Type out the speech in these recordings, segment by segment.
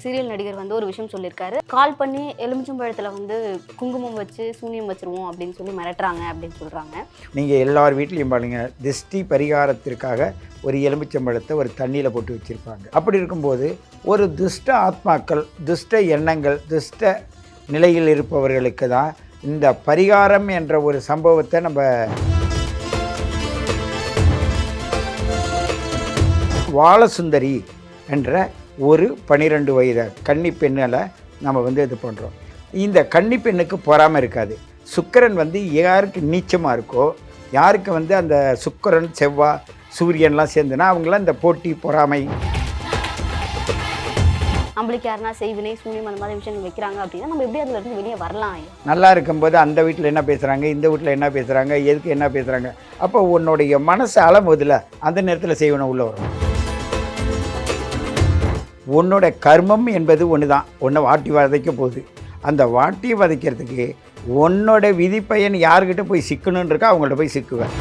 Serial நடிகர் வந்து ஒரு விஷயம் சொல்லியிருக்காரு. கால் பண்ணி எலுமிச்சம்பழத்தில் வந்து குங்குமம் வச்சு சூனியம் வச்சிருவோம் அப்படின்னு சொல்லி மிரட்டுறாங்க அப்படின்னு சொல்கிறாங்க. நீங்கள் எல்லார் வீட்லேயும் பாருங்க, திஷ்டி பரிகாரத்திற்காக ஒரு எலுமிச்சம்பழத்தை ஒரு தண்ணியில் போட்டு வச்சுருப்பாங்க. அப்படி இருக்கும்போது ஒரு துஷ்ட ஆத்மாக்கள், துஷ்ட எண்ணங்கள், துஷ்ட நிலையில் இருப்பவர்களுக்கு தான் இந்த பரிகாரம் என்ற ஒரு சம்பவத்தை நம்ம வாலசுந்தரி என்ற ஒரு 12 வயது கன்னி பெண்ணில் நம்ம வந்து இது பண்ணுறோம். இந்த கன்னி பெண்ணுக்கு பொறாமை இருக்காது. சுக்கிரன் வந்து யாருக்கு நீச்சமாக இருக்கோ, யாருக்கு வந்து அந்த சுக்கிரன் செவ்வாய் சூரியன்லாம் சேர்ந்துன்னா அவங்களாம் இந்த போட்டி பொறாமை. நம்மளுக்கு யாருன்னா செய்வினை சூனியம் அந்த மாதிரி விஷயங்கள் வைக்கிறாங்க அப்படின்னா நம்ம எப்படி அதுல இருந்து வெளியே வரலாம்? நல்லா இருக்கும்போது அந்த வீட்டில் என்ன பேசுகிறாங்க, இந்த வீட்டில் என்ன பேசுகிறாங்க, எதுக்கு என்ன பேசுகிறாங்க, அப்போ உன்னுடைய மனசு அளவுதில் அந்த நேரத்தில் செய்வன உள்ள வரும். உன்னோட கர்மம் என்பது ஒன்று தான், உன்னை வாட்டி வதைக்க போகுது. அந்த வாட்டி வதைக்கிறதுக்கு உன்னோட விதிப்பயன் யார்கிட்ட போய் சிக்கணுன்னு இருக்கா அவங்கள்ட்ட போய் சிக்குவேன்.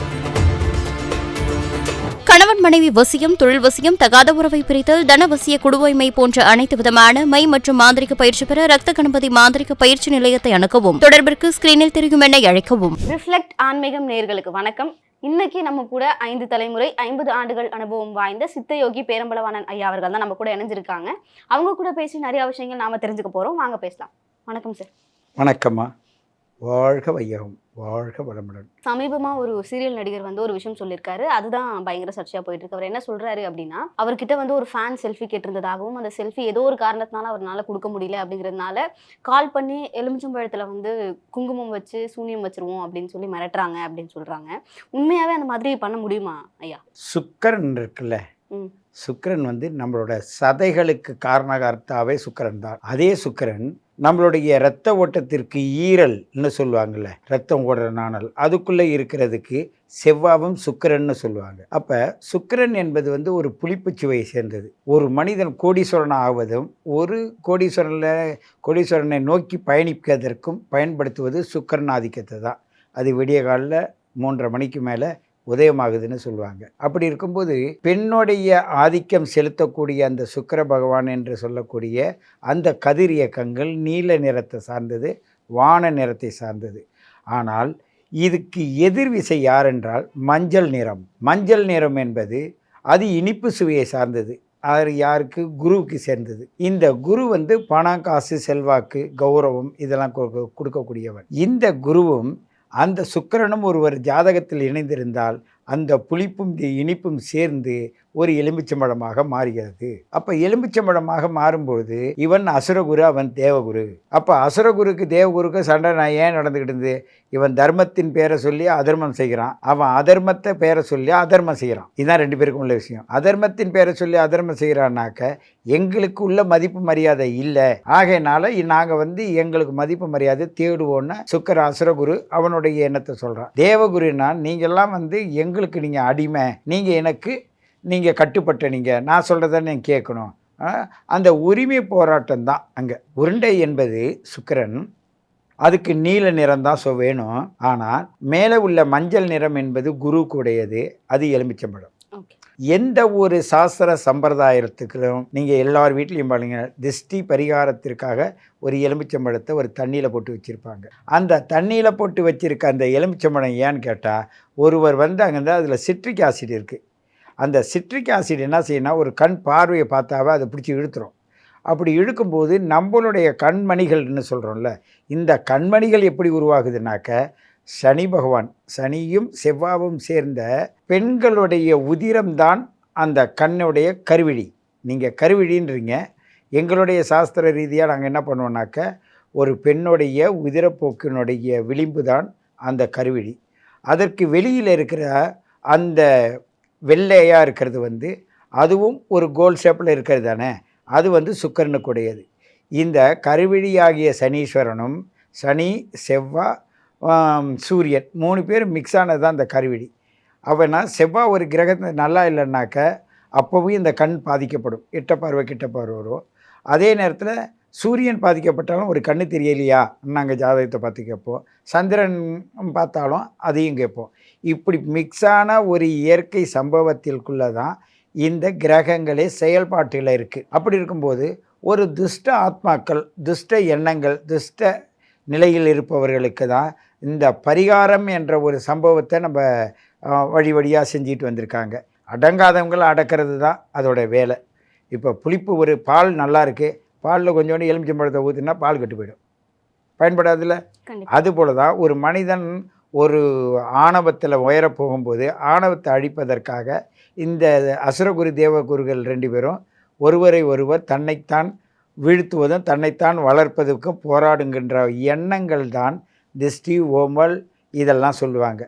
கணவன் மனைவி வசியம், தொழில் வசியம், தகாத உறவை பிரித்தல், தனவசிய குடுவைமை போன்ற அனைத்து விதமான மை மற்றும் மாந்திரிக பயிற்சி பெற ரத்த கணபதி மாந்திரிக பயிற்சி நிலையத்தை அணுகவும். தொடர்பிற்கு ஸ்கிரீனில் தெரியும் எண்ணை அழைக்கவும். ரிஃப்ளெக்ட் ஆன்மீகம் நேயர்களுக்கு வணக்கம். இன்னைக்கு நம்ம கூட 5 தலைமுறை 50 ஆண்டுகள் அனுபவம் வாய்ந்த சித்தயோகி பேரம்பலவாணன் ஐயா அவர்கள் தான் நம்ம கூட இணைஞ்சிருக்காங்க. அவங்க கூட பேசி நிறைய விஷயங்கள் நாம தெரிஞ்சுக்க போறோம். வாங்க பேசலாம். வணக்கம் சார். வணக்கம்மா. வாழ்க வையகம், வாழ்க வளமுடன். சமீபமா ஒரு சீரியல் நடிகர் வந்து ஒரு விஷயம் சொல்லியிருக்காரு. அதுதான் பயங்கர சர்ச்சையா போயிட்டு இருக்கு. அவர் என்ன சொல்றாரு அப்படின்னா, அவர்கிட்ட வந்து ஒரு ஃபேன் செல்ஃபி கேட்டிருந்ததாகவும், அந்த செல்ஃபி ஏதோ ஒரு காரணத்தினால அவரால் கொடுக்க முடியல அப்படிங்கிறதுனால கால் பண்ணி எலுமிச்சம்பழத்துல வந்து குங்குமம் வச்சு சூனியம் வச்சிருவோம் அப்படின்னு சொல்லி மிரட்டுறாங்க அப்படின்னு சொல்றாங்க. உண்மையாவே அந்த மாதிரி பண்ண முடியுமா ஐயா? சுக்கிரன் இருக்குல்ல, சுக்கிரன் வந்து நம்மளோட சதைகளுக்கு காரணகர்த்தாவே சுக்கிரன் தான். அதே சுக்கிரன் நம்மளுடைய இரத்த ஓட்டத்திற்கு ஈரல்னு சொல்லுவாங்கள்ல, ரத்தம் ஓடுற நாணல், அதுக்குள்ளே இருக்கிறதுக்கு செவ்வாவும் சுக்கிரன்னு சொல்லுவாங்க. அப்போ சுக்கிரன் என்பது வந்து ஒரு புளிப்புச் சுவையை சேர்ந்தது. ஒரு மனிதன் கோடீஸ்வரன் ஆவதும் ஒரு கோடீஸ்வரனை நோக்கி பயணிப்பதற்கும் பயன்படுத்துவது சுக்கிரன் ஆதிக்கத்தை தான். அது விடிய காலில் 3:30 மணிக்கு மேலே உதயமாகுதுன்னு சொல்லுவாங்க. அப்படி இருக்கும்போது பெண்ணுடைய ஆதிக்கம் செலுத்தக்கூடிய அந்த சுக்கிர பகவான் என்று சொல்லக்கூடிய அந்த கதிர் இயக்கங்கள் நீல நிறத்தை சார்ந்தது, வான நிறத்தை சார்ந்தது. ஆனால் இதுக்கு எதிர்விசை யார் என்றால் மஞ்சள் நிறம். மஞ்சள் நிறம் என்பது அது இனிப்பு சுவையை சார்ந்தது. அது யாருக்கு? குருவுக்கு சேர்ந்தது. இந்த குரு வந்து பணம், காசு, செல்வாக்கு, கௌரவம் இதெல்லாம் கொடுக்கக்கூடியவர். இந்த குருவும் அந்த சுக்கிரனும் ஒருவர் ஜாதகத்தில் இணைந்திருந்தால் அந்த புளிப்பும் இனிப்பும் சேர்ந்து ஒரு எலுமிச்சம்பழமாக மாறுகிறது. அப்போ எலுமிச்சம்பழமாக மாறும்பொழுது இவன் அசுரகுரு, அவன் தேவகுரு. அப்போ அசுரகுருக்கு தேவகுருக்கு சண்டை நான் ஏன் நடந்துக்கிட்டு இருந்து? இவன் தர்மத்தின் பேரை சொல்லி அதர்மம் செய்கிறான், அவன் அதர்மத்தை பேரை சொல்லி அதர்மம் செய்கிறான். இதுதான் 2 பேருக்கும் உள்ள விஷயம். அதர்மத்தின் பேரை சொல்லி அதர்மம் செய்கிறான்னாக்க எங்களுக்கு உள்ள மதிப்பு மரியாதை இல்லை, ஆகையினால நாங்கள் வந்து எங்களுக்கு மதிப்பு மரியாதை தேடுவோன்னு சுக்கிர அசுரகுரு அவனுடைய எண்ணத்தை சொல்கிறான். தேவகுருன்னா நீங்கள்லாம் வந்து எங்களுக்கு நீங்கள் அடிமை, நீங்கள் எனக்கு நீங்கள் கட்டுப்பட்ட, நான் சொல்கிறத நீங்கள் கேட்கணும். அந்த உரிமை போராட்டம் தான் அங்கே. உருண்டை என்பது சுக்கிரன், அதுக்கு நீல நிறம் தான் வேணும். ஆனால் மேலே உள்ள மஞ்சள் நிறம் என்பது குருவுக்கு உடையது, அது எலுமிச்சம்பழம். எந்த ஒரு சாஸ்திர சம்பிரதாயத்துக்கும் நீங்கள் எல்லார் வீட்லேயும் பாருங்க, திஷ்டி பரிகாரத்திற்காக ஒரு எலுமிச்சம்பழத்தை ஒரு தண்ணியில் போட்டு வச்சுருப்பாங்க. அந்த தண்ணியில் போட்டு வச்சுருக்க அந்த எலுமிச்சம்பழம் ஏன்னு கேட்டால், ஒருவர் வந்து அங்கே அதில் சிட்ரிக் ஆசிட் இருக்குது. அந்த சிட்ரிக் ஆசிட் என்ன செய்யணும், ஒரு கண் பார்வையை பார்த்தாவே அதை பிடிச்சி இழுத்துரும். அப்படி இழுக்கும்போது நம்மளுடைய கண்மணிகள்னு சொல்கிறோம்ல, இந்த கண்மணிகள் எப்படி உருவாகுதுனாக்க சனி பகவான், சனியும் செவ்வாவும் சேர்ந்த பெண்களுடைய உதிரம்தான் அந்த கண்ணுடைய கருவிழி. நீங்கள் கருவிழின்றீங்க, எங்களுடைய சாஸ்திர ரீதியாக நாங்கள் என்ன பண்ணுவோம்னாக்க ஒரு பெண்ணுடைய உதிரப்போக்கினுடைய விளிம்பு தான் அந்த கருவிழி. அதற்கு வெளியில் இருக்கிற அந்த வெள்ளையாக இருக்கிறது வந்து அதுவும் ஒரு கோல் ஷேப்பில் இருக்கிறது தானே, அது வந்து சுக்கிரனுக்குடையது. இந்த கருவிழியாகிய சனீஸ்வரனும் சனி, செவ்வாய், சூரியன் 3 பேர் மிக்ஸ் ஆனது தான் இந்த கருவிழி. அப்போனா செவ்வாய் ஒரு கிரகத்தை நல்லா இல்லைன்னாக்க அப்போவும் இந்த கண் பாதிக்கப்படும், கிட்ட பார்வை வரும். அதே நேரத்தில் சூரியன் பாதிக்கப்பட்டாலும் ஒரு கண்ணு தெரியலையா நாங்கள் ஜாதகத்தை பார்த்து கேட்போம், சந்திரன் பார்த்தாலும் அதையும் கேட்போம். இப்படி மிக்ஸான ஒரு இயற்கை சம்பவத்திற்குள்ளே தான் இந்த கிரகங்களே செயல்பாட்டில் இருக்குது. அப்படி இருக்கும்போது ஒரு துஷ்ட ஆத்மாக்கள், துஷ்ட எண்ணங்கள், துஷ்ட நிலையில் இருப்பவர்களுக்கு தான் இந்த பரிகாரம் என்ற ஒரு சம்பவத்தை நம்ம வழி வழியாக செஞ்சுட்டு வந்திருக்காங்க. அடங்காதவங்களை அடக்கிறது தான் அதோட வேலை. இப்போ புளிப்பு ஒரு பால் நல்லா இருக்குது, பாலில் கொஞ்சோண்டு எலுமிச்சம்பழத்தை ஊற்றினா பால் கெட்டு போயிடும், பயன்படாதுல்ல. அதுபோல தான் ஒரு மனிதன் ஒரு ஆணவத்தில் உயரப் போகும்போது ஆணவத்தை அழிப்பதற்காக இந்த அசுரகுரு தேவகுருகள் 2 பேரும் ஒருவரை ஒருவர் தன்னைத்தான் வீழ்த்துவதும் தன்னைத்தான் வளர்ப்பதற்கும் போராடுகின்ற எண்ணங்கள் தான் திஷ்டி, ஓமல் இதெல்லாம் சொல்லுவாங்க.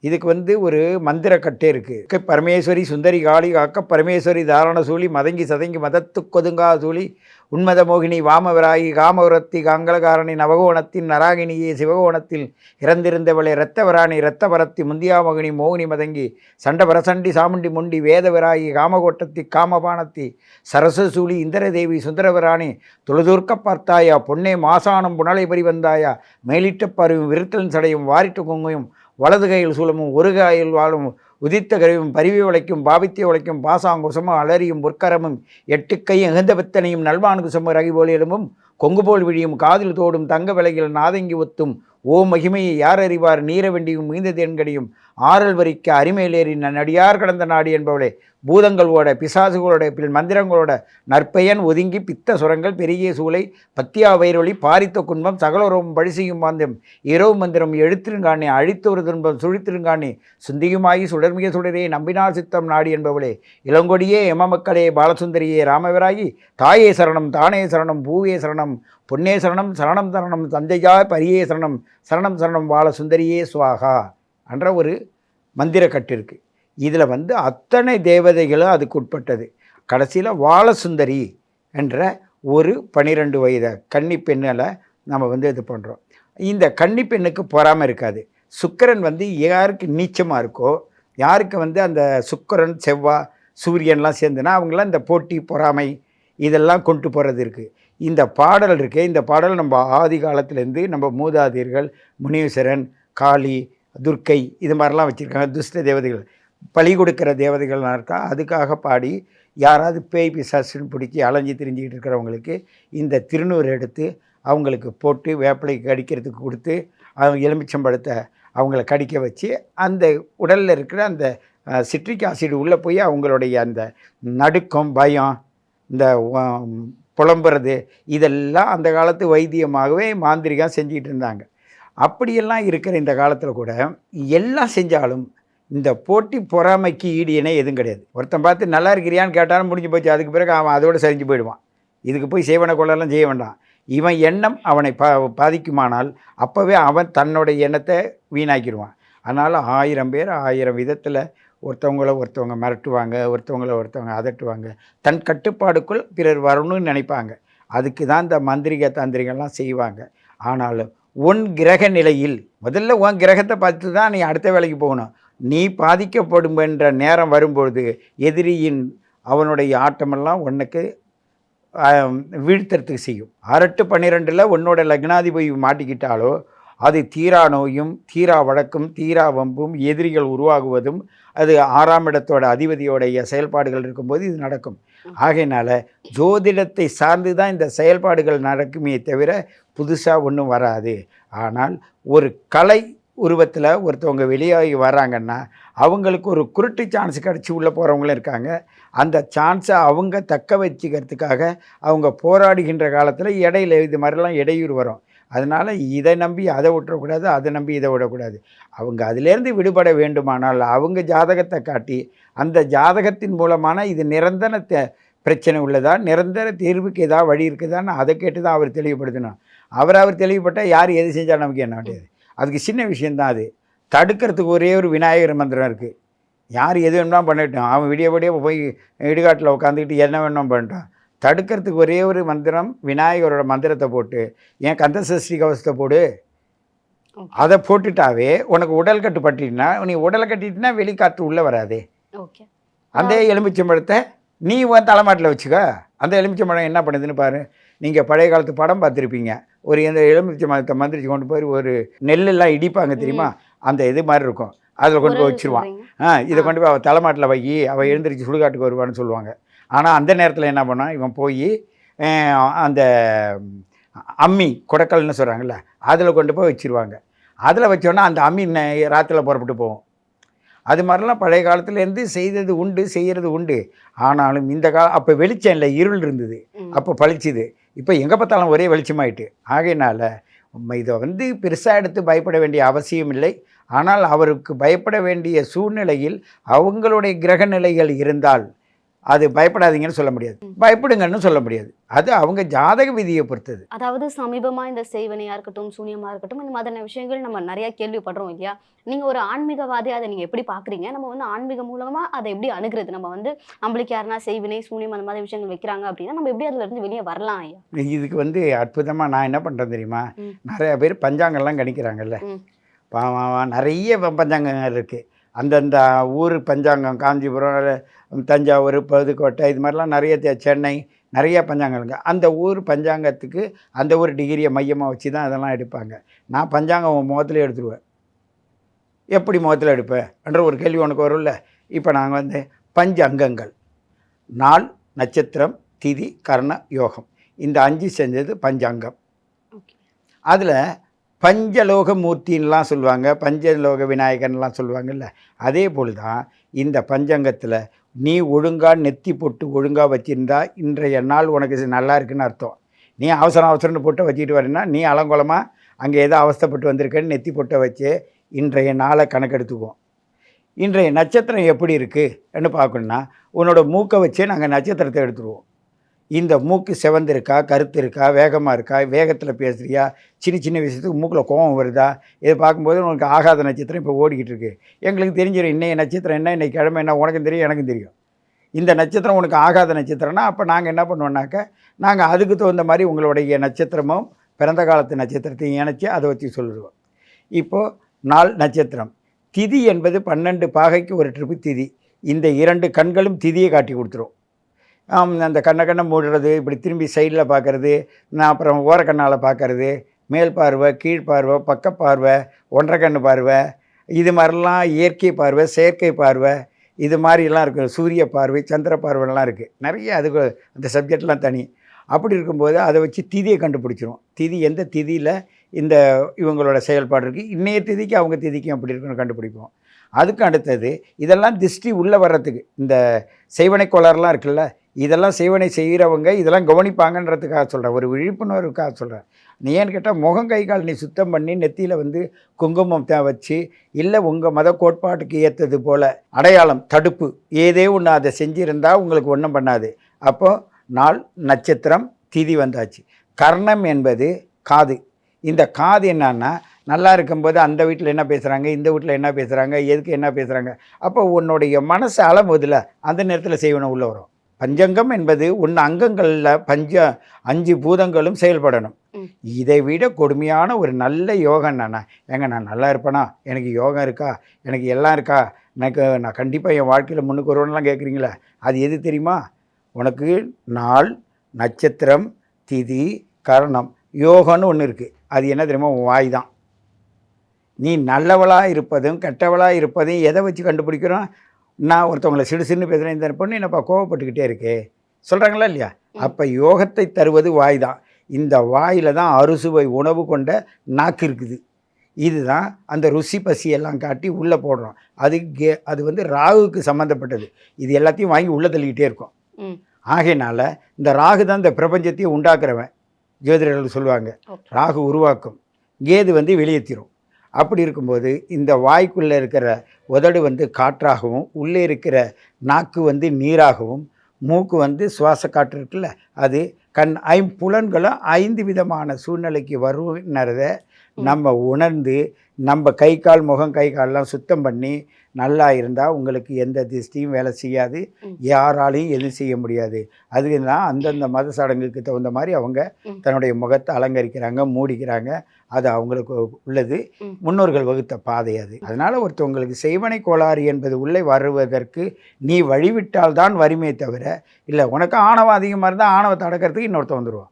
இதுக்கு ஒரு மந்திரக்கட்டே இருக்குது. பரமேஸ்வரி சுந்தரி காளி காக்க பரமேஸ்வரி தாரண சூழி மதங்கி சதங்கி மதத்து கொதுங்கா சூழி உன்மத மோகினி வாமவிராகி காமவரத்தி காங்கலகாரணி நவகோணத்தின் நராகினியே சிவகோணத்தில் இறந்திருந்தவளை இரத்தவராணி இரத்தபரத்தி முந்தியாமோகினி மோகினி மதங்கி சண்டபரசண்டி சாமுண்டி முண்டி வேதவிராகி காமகோட்டத்தி காமபானத்தி சரசசூழி இந்திரதேவி சுந்தரவராணி தொழுதூர்க்க பார்த்தாயா பொன்னே மாசானம் புனலை பறிவந்தாயா மேலிட்ட பருவும் விருத்தல் சடையும் வாரிட்டு குங்கையும் வலது கையில் சூலமும் ஒரு கையில் வாழும் உதித்த கருவும் பரிவி உழைக்கும் பாவித்திய உழைக்கும் பாசாங்குசமும் அலறியும் பொற்கரமும் 8 கை எகுந்த வித்தனையும் நல்வானுகுசமும் ரகிபோல் எலும்பும் கொங்குபோல் விழியும் காதில் தோடும் தங்க விலையில் நாதங்கி ஒத்தும் ஓ மகிமையை யார் அறிவார் நீரவெண்டியும் மீந்த தேன்கடியும் ஆறல் வரிக்க அரிமையிலேறி நடியார் கடந்த நாடு என்பவளே பூதங்களோட பிசாசுகளோட மந்திரங்களோட நற்பெயன் ஒதுங்கி பித்த சுரங்கள் பெரிய சூளை பத்தியா வயிறொலி பாரித்த குன்பம் சகலோரம் பழிசெய்யும் மாந்தம் இரவு மந்திரம் எழுத்திருங்கானே அழித்தொரு துன்பம் சுழித்திருங்கானே சுந்தியுமாகி சுடர்மிக சுடரே நம்பினால் சித்தம் நாடி என்பவளே இளங்கொடியே எமமக்களே பாலசுந்தரியே ராமவராகி தாயே சரணம் தானே சரணம் பூவே சரணம் பொன்னே சரணம் சரணம் சரணம் தந்தையா பரியே சரணம் சரணம் சரணம் பாலசுந்தரியே சுவாகா என்ற ஒரு மந்திரக்கட்டு இருக்குது. இதில் அத்தனை தேவதைகளும் அதுக்கு உட்பட்டது. கடைசியில் வாலசுந்தரி என்ற ஒரு 12 வயது கன்னி பெண்ணில் நம்ம இது பண்ணுறோம். இந்த கன்னி பெண்ணுக்கு பொறாமை இருக்காது. சுக்கிரன் யாருக்கு நீச்சமாக இருக்கோ, யாருக்கு அந்த சுக்கிரன் செவ்வாய் சூரியன்லாம் சேர்ந்துன்னா அவங்களாம் இந்த போட்டி பொறாமை இதெல்லாம் கொண்டு போகிறது இருக்குது. இந்த பாடல் இருக்குது. இந்த பாடல் நம்ம ஆதி காலத்துலேருந்து நம்ம மூதாதையர்கள் முனீஸ்வரன், காளி, துர்க்கை இது மாதிரிலாம் வச்சுருக்காங்க. துஷ்ட தேவதைகள், பலி கொடுக்குற தேவதைகள்லாம் இருக்கா. அதுக்காக பாடி யாராவது பேய் பிசாசுன்னு பிடிச்சி அலைஞ்சி திரிஞ்சிக்கிட்டு இருக்கிறவங்களுக்கு இந்த திருநூறு எடுத்து அவங்களுக்கு போட்டு வேப்பிலை கடிக்கிறதுக்கு கொடுத்து அவங்க எலுமிச்சம்பழத்தை அவங்கள கடிக்க வச்சு அந்த உடலில் இருக்கிற அந்த சிட்ரிக் ஆசிட் உள்ளே போய் அவங்களுடைய அந்த நடுக்கம், பயம், இந்த புலம்புறது இதெல்லாம் அந்த காலத்து வைத்தியமாகவே மாந்திரிகம் செஞ்சிகிட்டு இருந்தாங்க. அப்படியெல்லாம் இருக்கிற இந்த காலத்தில் கூட எல்லாம் செஞ்சாலும் இந்த போட்டி பொறாமைக்கு ஈடு இணை எதுவும் கிடையாது. ஒருத்தன் பார்த்து நல்லா இருக்கிறியான்னு கேட்டாலும் முடிஞ்சு போச்சு. அதுக்கு பிறகு அவன் அதோடு சரிஞ்சு போயிடுவான். இதுக்கு போய் செய்வன கொள்ளலாம் செய்ய வேண்டாம். இவன் எண்ணம் அவனை பாதிக்குமானால் அப்போவே அவன் தன்னுடைய எண்ணத்தை வீணாக்கிடுவான். அதனால் 1000 பேர் 1000 விதத்தில் ஒருத்தவங்க மிரட்டுவாங்க, ஒருத்தவங்க அதட்டுவாங்க. தன் கட்டுப்பாடுக்குள் பிறர் வரணும்னு நினைப்பாங்க. அதுக்கு தான் இந்த மந்திரிக தாந்திரிகள்லாம் செய்வாங்க. ஆனாலும் உன் கிரக நிலையில் முதல்ல உன் கிரகத்தை பார்த்து தான் நீ அடுத்த வேலைக்கு போகணும். நீ பாதிக்கப்படும் என்ற நேரம் வரும்பொழுது எதிரியின் அவனுடைய ஆட்டமெல்லாம் உனக்கு வீழ்த்துறதுக்கு செய்யும். 6-8-12 உன்னோட லக்னாதிபதி மாட்டிக்கிட்டாலோ அது தீரா நோயும் தீரா வழக்கும் தீரா வம்பும் எதிரிகள் உருவாகுவதும் அது 6ஆம் இடத்தோட அதிபதியோடைய செயல்பாடுகள் இருக்கும்போது இது நடக்கும். ஆகையினால ஜோதிடத்தை சார்ந்து தான் இந்த செயல்பாடுகள் நடக்குமே தவிர புதுசாக ஒன்றும் வராது. ஆனால் ஒரு கலை உருவத்தில் ஒருத்தவங்க வெளியாகி வராங்கன்னா அவங்களுக்கு ஒரு குருட்டு சான்ஸ் கிடச்சி உள்ளே போகிறவங்களும் இருக்காங்க. அந்த சான்ஸை அவங்க தக்க வச்சுக்கிறதுக்காக அவங்க போராடுகின்ற காலத்தில் இடையில இது மாதிரிலாம் இடையூறு வரும். அதனால் இதை நம்பி அதை விட்டுறக்கூடாது, அதை நம்பி இதை விடக்கூடாது. அவங்க அதிலேருந்து விடுபட வேண்டுமானால் அவங்க ஜாதகத்தை காட்டி அந்த ஜாதகத்தின் மூலமான இது நிரந்தர பிரச்சனை உள்ளதா, நிரந்தர தீர்வுக்கு ஏதாவது வழி இருக்குதான்னு அதை கேட்டு தான் அவர் தெளிவுபடுத்தணும். அவர் தெளிவுபட்டால் யார் எது செஞ்சால் நமக்கு என்ன வேண்டியது. அதுக்கு சின்ன விஷயந்தான். அது தடுக்கிறதுக்கு ஒரே ஒரு விநாயகர் மந்திரம் இருக்குது. யார் எது வேணுமா பண்ணிட்டோம், அவன் விடிய போய் இடுகாட்டில் உட்காந்துக்கிட்டு என்ன வேணும் பண்ணிட்டான். தடுக்கிறதுக்கு ஒரே ஒரு மந்திரம் விநாயகரோட மந்திரத்தை போட்டு ஏன் கந்த சஷ்டி கவசத்தை போடு, அதை போட்டுட்டாவே உனக்கு உடல் கட்டுப்பட்டுனா நீ உடலை கட்டிட்டுனா வெளிக்காற்று உள்ளே வராதே. அந்த எலுமிச்சம்பழத்தை நீ உன் தலைமாட்டில் வச்சுக்க. அந்த எலுமிச்சம்பழம் என்ன பண்ணுதுன்னு பாரு. நீங்கள் பழைய காலத்து படம் பார்த்துருப்பீங்க. ஒரு இந்த எலுமிச்சம்பழத்தை மந்திரிச்சு கொண்டு போய் ஒரு நெல்லெல்லாம் இடிப்பாங்க தெரியுமா, அந்த இது மாதிரி இருக்கும். அதில் கொண்டு போய் வச்சுருவான். இதை கொண்டு போய் அவள் தலைமாட்டில் வை, அவள் எழுந்திரிச்சு சுடுகாட்டுக்கு வருவான்னு சொல்லுவாங்க. ஆனால் அந்த நேரத்தில் என்ன பண்ணால் இவன் போய் அந்த அம்மி குடக்கல்னு சொல்கிறாங்கல்ல, அதில் கொண்டு போய் வச்சுருவாங்க. அதில் வச்சோன்னா அந்த அம்மி ராத்திரில புறப்பட்டு போகும். அது மாதிரிலாம் பழைய காலத்துலேருந்து செய்தது உண்டு, செய்கிறது உண்டு. ஆனாலும் இந்த அப்போ வெளிச்சம் இல்லை, இருள் இருந்தது, அப்போ பளிச்சுது. இப்போ எங்கே பார்த்தாலும் ஒரே வெளிச்சமாயிட்டு. ஆகையினால இதை வந்து பெருசாக எடுத்து பயப்பட வேண்டிய அவசியம் இல்லை. ஆனால் அவருக்கு பயப்பட வேண்டிய சூழ்நிலையில் அவங்களுடைய கிரக நிலைகள் இருந்தால் அது பயப்படாதீங்கன்னு சொல்ல முடியாது, பயப்படுங்கன்னு சொல்ல முடியாது. அது அவங்க ஜாதக விதியை பொறுத்தது. அதாவது சமீபமா இந்த செய்வனையா இருக்கட்டும், சூனியமா இருக்கட்டும், இந்த மாதிரியான விஷயங்கள் நம்ம நிறைய கேள்விப்படுறோம் இல்லையா? நீங்க ஒரு ஆன்மீகவாதி, அதை நீங்க எப்படி பாக்குறீங்க? நம்ம வந்து ஆன்மீகம் மூலமா அதை எப்படி அணுகிறது? நம்ம வந்து நம்மளுக்கு யாருன்னா செய்வினை, சூனியம் அந்த மாதிரி விஷயங்கள் வைக்கிறாங்க அப்படின்னா நம்ம எப்படி அதுல இருந்து வெளியே வரலாம் ஐயா? இதுக்கு வந்து அற்புதமாக நான் என்ன பண்ணுறேன் தெரியுமா? நிறைய பேர் பஞ்சாங்கம்லாம் கணிக்கிறாங்கல்ல, நிறைய பஞ்சாங்கங்கள் இருக்குது. அந்தந்த ஊர் பஞ்சாங்கம், காஞ்சிபுரம், தஞ்சாவூர், புதுக்கோட்டை, இது மாதிரிலாம் நிறைய சென்னை நிறைய பஞ்சாங்கங்க. அந்த ஊர் பஞ்சாங்கத்துக்கு அந்த ஒரு டிகிரியை மையமாக வச்சு தான் அதெல்லாம் எடுப்பாங்க. நான் பஞ்சாங்கம் முகத்தில் எடுத்துருவேன். எப்படி முகத்தில் எடுப்பேன் என்ற ஒரு கேள்வி உனக்கு வரும்ல. இப்போ நாங்கள் வந்து பஞ்ச அங்கங்கள், நாள், நட்சத்திரம், திதி, கர்ண, யோகம், இந்த 5 செஞ்சது பஞ்சாங்கம். அதில் பஞ்சலோக மூர்த்தின்லாம் சொல்லுவாங்க, பஞ்சலோக விநாயகன்லாம் சொல்லுவாங்கல்ல. அதே போல் தான் இந்த பஞ்சாங்கத்தில் நீ ஒழுங்காக நெத்தி போட்டு ஒழுங்காக வச்சுருந்தா இன்றைய நாள் உனக்கு நல்லா இருக்குன்னு அர்த்தம். நீ அவசரம்னு போட்டு வச்சுக்கிட்டு வரேன்னா நீ அலங்கோலமாக அங்கே ஏதோ அவஸ்தைப்பட்டு வந்திருக்கேன்னு நெத்தி போட்ட வச்சு இன்றைய நாளை கணக்கெடுத்துக்குவோம். இன்றைய நட்சத்திரம் எப்படி இருக்குன்னு பார்க்கணுன்னா உன்னோட மூக்கை வச்சே நாங்கள் நட்சத்திரத்தை எடுத்துருவோம். இந்த மூக்கு செவந்திருக்கா, கருத்து இருக்கா, வேகமாக இருக்கா, வேகத்தில் பேசுகிறியா, சின்ன விஷயத்துக்கு மூக்கில் கோபம் வருதா, இதை பார்க்கும்போது உனக்கு ஆகாத நட்சத்திரம் இப்போ ஓடிக்கிட்டு இருக்குது. எங்களுக்கு தெரிஞ்சிடும் இன்றைய நட்சத்திரம் என்ன, இன்றைக்கி கிழமை என்ன, உனக்கும் தெரியும் எனக்கும் தெரியும். இந்த நட்சத்திரம் உனக்கு ஆகாத நட்சத்திரம்னா அப்போ நாங்கள் என்ன பண்ணுவோம்னாக்க நாங்கள் அதுக்கு தகுந்த மாதிரி உங்களுடைய நட்சத்திரமும் பிறந்த காலத்து நட்சத்திரத்தையும் இணைச்சி அதை வச்சு சொல்லிடுவோம். இப்போது நாள், நட்சத்திரம், திதி என்பது 12 பாகைக்கு ஒரு ட்ரிப்பு திதி. இந்த 2 கண்களும் திதியை காட்டி கொடுத்துரும். அந்த கண்ணை மூடுறது, இப்படி திரும்பி சைடில் பார்க்குறது, நான் அப்புறம் ஓரக்கண்ணால் பார்க்குறது, மேல் பார்வை, கீழ்ப்பார்வை, பக்கப்பார்வை, ஒன்றரை கண்ணு பார்வை, இது மாதிரிலாம் இயற்கை பார்வை, செயற்கை பார்வை, இது மாதிரிலாம் இருக்குது. சூரிய பார்வை, சந்திர பார்வைலாம் இருக்குது நிறைய. அதுக்கு அந்த சப்ஜெக்ட்லாம் தனி. அப்படி இருக்கும்போது அதை வச்சு திதியை கண்டுபிடிச்சிரும். திதி எந்த திதியில் இந்த இவங்களோட செயல்பாடு இருக்குது, இன்னைய திதிக்கு அவங்க திதிக்கும் அப்படி இருக்குன்னு கண்டுபிடிப்போம். அதுக்கு அடுத்தது இதெல்லாம் திருஷ்டி உள்ளே வர்றதுக்கு இந்த செய்வனை கோளாறுலாம் இருக்குல்ல, இதெல்லாம் செய்வனை செய்கிறவங்க இதெல்லாம் கவனிப்பாங்கன்றதுக்காக சொல்கிறேன், ஒரு விழிப்புணர்வுக்காக சொல்கிறேன். நீ ஏன்னு கேட்டால் முகம் கை கால் நீ சுத்தம் பண்ணி நெத்தியில் வந்து குங்குமம் வச்சு, இல்லை உங்கள் மத கோட்பாட்டுக்கு ஏற்றது போல் அடையாளம், தடுப்பு ஏதே ஒன்று அதை செஞ்சுருந்தால் உங்களுக்கு ஒன்றும் பண்ணாது. அப்போது நாள், நட்சத்திரம், திதி வந்தாச்சு. கர்ணம் என்பது காது. இந்த காது என்னன்னா நல்லா இருக்கும்போது அந்த வீட்டில் என்ன பேசுகிறாங்க, இந்த வீட்டில் என்ன பேசுகிறாங்க, எதுக்கு என்ன பேசுகிறாங்க, அப்போ உன்னுடைய மனசு அளவுதில் அந்த நேரத்தில் செய்வன உள்ள வரும். பஞ்சங்கம் என்பது உன் அங்கங்களில் 5 பூதங்களும் செயல்படணும். இதை விட கொடுமையான ஒரு நல்ல யோகம் என்னன்னா, நான் நல்லா இருப்பேனா, எனக்கு யோகம் இருக்கா, எனக்கு எல்லாம் இருக்கா, நான் கண்டிப்பாக என் வாழ்க்கையில் முன்னுக்கு வருவேன்லாம் கேட்குறீங்களா, அது எது தெரியுமா? உனக்கு நாள், நட்சத்திரம், திதி, கரணம், யோகம்னு ஒன்று இருக்குது. அது என்ன தெரியுமா? வாய் தான். நீ நல்லவளாக இருப்பதும் கெட்டவளாக இருப்பதையும் எதை வச்சு கண்டுபிடிக்கிறோம்? நான் ஒருத்தவங்களை சிடுசின்னு பேசுகிறேன், இந்த பொண்ணு என்னப்பா கோவப்பட்டுக்கிட்டே இருக்கே சொல்கிறாங்களா இல்லையா? அப்போ யோகத்தை தருவது வாய் தான். இந்த வாயில் தான் அறுசுவை உணவு கொண்ட நாக்கு இருக்குது. இதுதான் அந்த ருசி பசியெல்லாம் காட்டி உள்ளே போடுறோம். அது வந்து ராகுக்கு சம்மந்தப்பட்டது. இது எல்லாத்தையும் வாங்கி உள்ளே தள்ளிக்கிட்டே இருக்கும். ஆகையினால இந்த ராகு தான் இந்த பிரபஞ்சத்தையும் உண்டாக்குறவன். ஜோதிடர்கள் சொல்லுவாங்க ராகு உருவாக்கும், கேது வந்து வெளியேற்றிடும். அப்படி இருக்கும்போது இந்த வாய்க்குள்ளே இருக்கிற உதடு வந்து காற்றாகவும், உள்ளே இருக்கிற நாக்கு வந்து நீராகவும், மூக்கு வந்து சுவாச காற்று இருக்குல்ல, அது கண், 5 புலன்களும் 5 விதமான சூழ்நிலைக்கு வரும்ன்றதை நம்ம உணர்ந்து நம்ம கை கால், முகம் கை கால்லாம் சுத்தம் பண்ணி நல்லா இருந்தால் உங்களுக்கு எந்த திருஷ்டியும் வேலை செய்யாது, யாராலையும் எதுவும் செய்ய முடியாது. அதுதான் அந்தந்த மத சடங்குக்கு தகுந்த மாதிரி அவங்க தன்னுடைய முகத்தை அலங்கரிக்கிறாங்க, மூடிக்கிறாங்க. அது அவங்களுக்கு உள்ளது, முன்னோர்கள் வகுத்த பாதை அது. அதனால் ஒருத்தவங்களுக்கு செய்வனை கோளாறு என்பது உள்ளே வருவதற்கு நீ வழிவிட்டால் தான் வறுமையை தவிர இல்லை. உனக்கு ஆணவம் அதிகமாக இருந்தால் ஆணவத்தை அடக்கிறதுக்கு இன்னொருத்த வந்துடுவான்.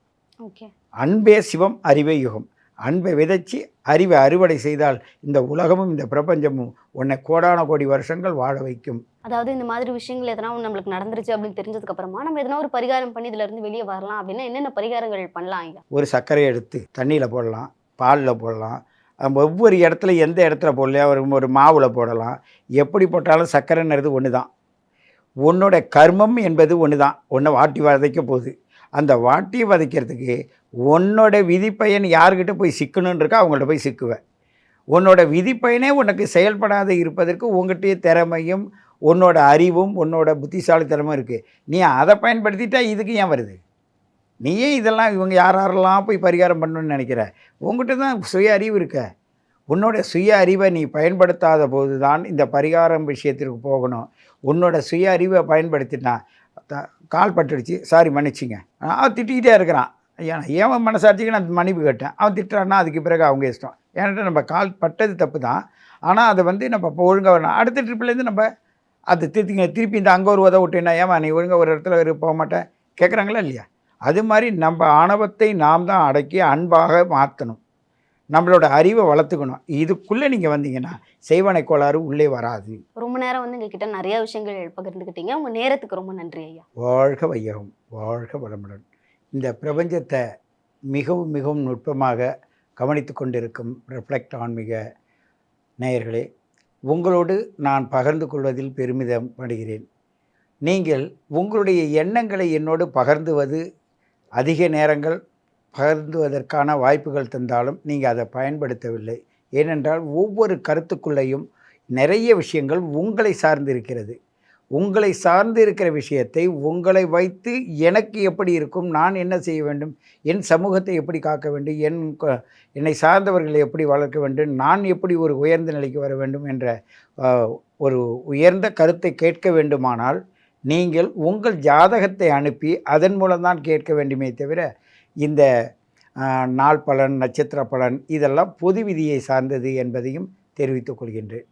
அன்பே சிவம், அறிவே யுகம். அன்பை விதைச்சி அறிவை அறுவடை செய்தால் இந்த உலகமும் இந்த பிரபஞ்சமும் உன்னை கோடான கோடி வருஷங்கள் வாழ வைக்கும். அதாவது இந்த மாதிரி விஷயங்கள் எதனா ஒன்று நம்மளுக்கு நடந்துருச்சு அப்படின்னு தெரிஞ்சதுக்கு அப்புறமா நம்ம எதனா ஒரு பரிகாரம் பண்ணி இதுல இருந்து வெளியே வரலாம் அப்படின்னா என்னென்ன பரிகாரங்கள் பண்ணலாம் ஐயா? ஒரு சர்க்கரையை எடுத்து தண்ணியில் போடலாம், பாலில் போடலாம், ஒவ்வொரு இடத்துல எந்த இடத்துல போடலையா ஒரு மாவில் போடலாம். எப்படி போட்டாலும் சர்க்கரைன்றது ஒன்று தான். உன்னோட கர்மம் என்பது ஒன்று தான். உன்னை வாட்டி வதைக்க போகுது. அந்த வாட்டி வதைக்கிறதுக்கு உன்னோட விதிப்பயன் யார்கிட்ட போய் சிக்கணுன்னு இருக்கோ அவங்கள்ட்ட போய் சிக்குவேன். உன்னோட விதிப்பயனே உனக்கு செயல்படாத இருப்பதற்கு உங்கள்கிட்ட திறமையும் உன்னோட அறிவும் உன்னோட புத்திசாலித்தனமும் இருக்குது. நீ அதை பயன்படுத்திட்டா இதுக்கு ஏன் வருது? நீயே இதெல்லாம் இவங்க யாரெல்லாம் போய் பரிகாரம் பண்ணணும்னு நினைக்கிற? உங்கள்கிட்ட தான் சுய அறிவு இருக்க. உன்னோட சுய அறிவை நீ பயன்படுத்தாத போது தான் இந்த பரிகாரம் விஷயத்திற்கு போகணும். உன்னோட சுய அறிவை பயன்படுத்தினா கால் பட்டுடுச்சு, சாரி மன்னிச்சிங்க, அவன் திட்டிக்கிட்டே இருக்கிறான். ஏன் மனசாட்சிக்கு நான் மன்னிப்பு கேட்டேன், அவன் திட்டுறான்னா அதுக்கு பிறகு அவங்க இஷ்டம். ஏன்ட்டு நம்ம கால் பட்டது தப்பு தான், ஆனால் அதை வந்து நம்ம இப்போ ஒழுங்காக வரணும். அடுத்த ட்ரிப்லேருந்து நம்ம அதை திருப்பி இந்த அங்கே ஒரு உதவ விட்டேன்னா ஏமா நீ ஒழுங்காக ஒரு இடத்துல போக மாட்டேன் கேட்குறாங்களா இல்லையா? அது மாதிரி நம்ம ஆணவத்தை நாம் தான் அடக்கி அன்பாக மாற்றணும். நம்மளோட அறிவை வளர்த்துக்கணும். இதுக்குள்ளே நீங்கள் வந்தீங்கன்னா செய்வனை கோளாறு உள்ளே வராது. ரொம்ப நேரம் வந்து எங்ககிட்ட நிறைய விஷயங்கள் பகிர்ந்துக்கிட்டீங்க. உங்கள் நேரத்துக்கு ரொம்ப நன்றி ஐயா. வாழ்க வையகம், வாழ்க வளமுடன். இந்த பிரபஞ்சத்தை மிகவும் மிகவும் நுட்பமாக கவனித்து கொண்டிருக்கும் ரிஃப்ளெக்ட் ஆன்மீக நேயர்களே, உங்களோடு நான் பகிர்ந்து கொள்வதில் பெருமிதம் படுகிறேன். நீங்கள் உங்களுடைய எண்ணங்களை என்னோடு பகிர்ந்துவது அதிக நேரங்கள் பகிர்ந்துவதற்கான வாய்ப்புகள் தந்தாலும் நீங்கள் அதை பயன்படுத்தவில்லை. ஏனென்றால் ஒவ்வொரு கருத்துக்குள்ளேயும் நிறைய விஷயங்கள் உங்களை சார்ந்து இருக்கிறது. உங்களை சார்ந்து இருக்கிற விஷயத்தை உங்களை வைத்து எனக்கு எப்படி இருக்கும், நான் என்ன செய்ய வேண்டும், என் சமூகத்தை எப்படி காக்க வேண்டும், என்னை சார்ந்தவர்களை எப்படி வளர்க்க வேண்டும், நான் எப்படி ஒரு உயர்ந்த நிலைக்கு வர வேண்டும் என்ற ஒரு உயர்ந்த கருத்தை கேட்க வேண்டுமானால் நீங்கள் உங்கள் ஜாதகத்தை அனுப்பி அதன் மூலம்தான் கேட்க வேண்டுமே தவிர இந்த நாள் பலன், நட்சத்திர பலன் இதெல்லாம் பொது விதியை சார்ந்தது என்பதையும் தெரிவித்துக் கொள்கின்றேன்.